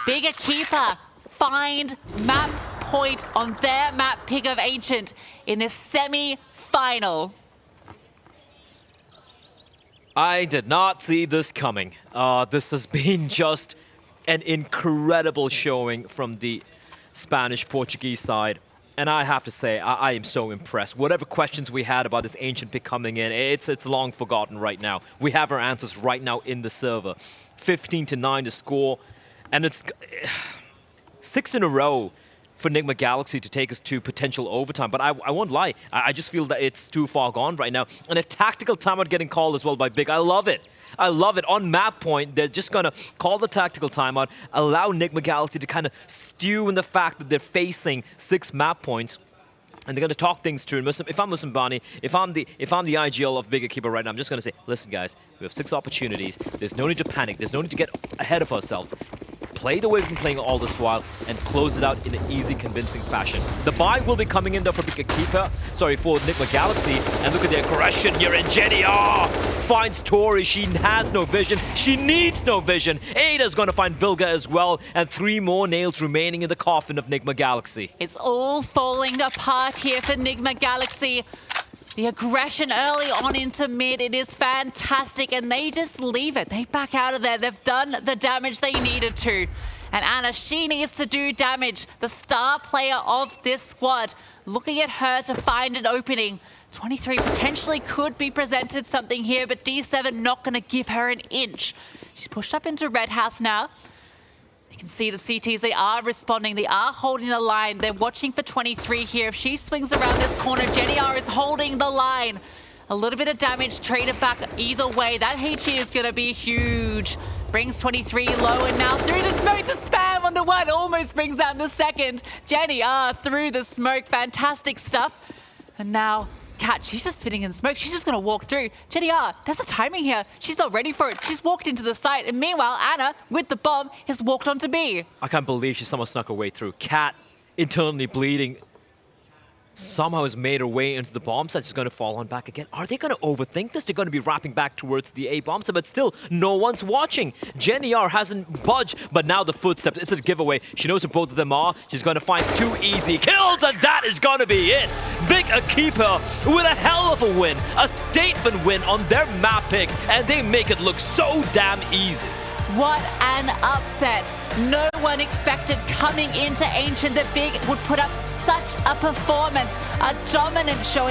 Big EQUIPA find map point on their map pick of Ancient in this semi-final. I did not see this coming. This has been just an incredible showing from the Spanish-Portuguese side. And I have to say, I am so impressed. Whatever questions we had about this Ancient pick coming in, it's long forgotten right now. We have our answers right now in the server. 15-9 to score, and it's 6 in a row for Nigma Galaxy to take us to potential overtime. But I won't lie, I just feel that it's too far gone right now. And a tactical timeout getting called as well by Big. I love it. I love it. On map point, they're just going to call the tactical timeout, allow Nigma Galaxy to kind of stew in the fact that they're facing 6 map points. And they're going to talk things through. And if I'm Muslim Bani, if I'm the IGL of Big EQUIPA right now, I'm just going to say, listen guys, we have 6 opportunities. There's no need to panic. There's no need to get ahead of ourselves. Play the way we've been playing all this while and close it out in an easy, convincing fashion. The buy will be coming in though for Big EQUIPA, for Nigma Galaxy. And look at the aggression here in Jenny. Finds Tori. She has no vision. She needs no vision. Ada's going to find Vilga as well. And 3 more nails remaining in the coffin of Nigma Galaxy. It's all falling apart here for Nigma Galaxy. The aggression early on into mid, it is fantastic, and they just leave it. They back out of there. They've done the damage they needed to. And Anna, she needs to do damage. The star player of this squad, looking at her to find an opening. 23 potentially could be presented something here, but D7 not going to give her an inch. She's pushed up into Red House now. You can see the CTs, they are responding, they are holding the line. They're watching for 23 here. If she swings around this corner, Jenny R is holding the line. A little bit of damage traded back either way. That HE is going to be huge. Brings 23 low, and now through the smoke, the spam on the 1 almost brings down the second. Jenny R through the smoke, fantastic stuff. And now Kat, she's just spitting in smoke. She's just going to walk through. Jenny R, there's a timing here. She's not ready for it. She's walked into the site. And meanwhile, Anna, with the bomb, has walked onto B. I can't believe she somehow snuck her way through. Kat, internally bleeding, somehow has made her way into the bomb site. She's going to fall on back again. Are they going to overthink this? They're going to be wrapping back towards the A bomb site, but still, no one's watching. Jenny R hasn't budged, but now the footsteps, it's a giveaway. She knows who both of them are. She's going to find 2 easy kills, and that is going to be it. Big EQUIPA with a hell of a win, a statement win on their map pick, and they make it look so damn easy. What an upset. No one expected coming into Ancient that Big would put up such a performance, a dominant showing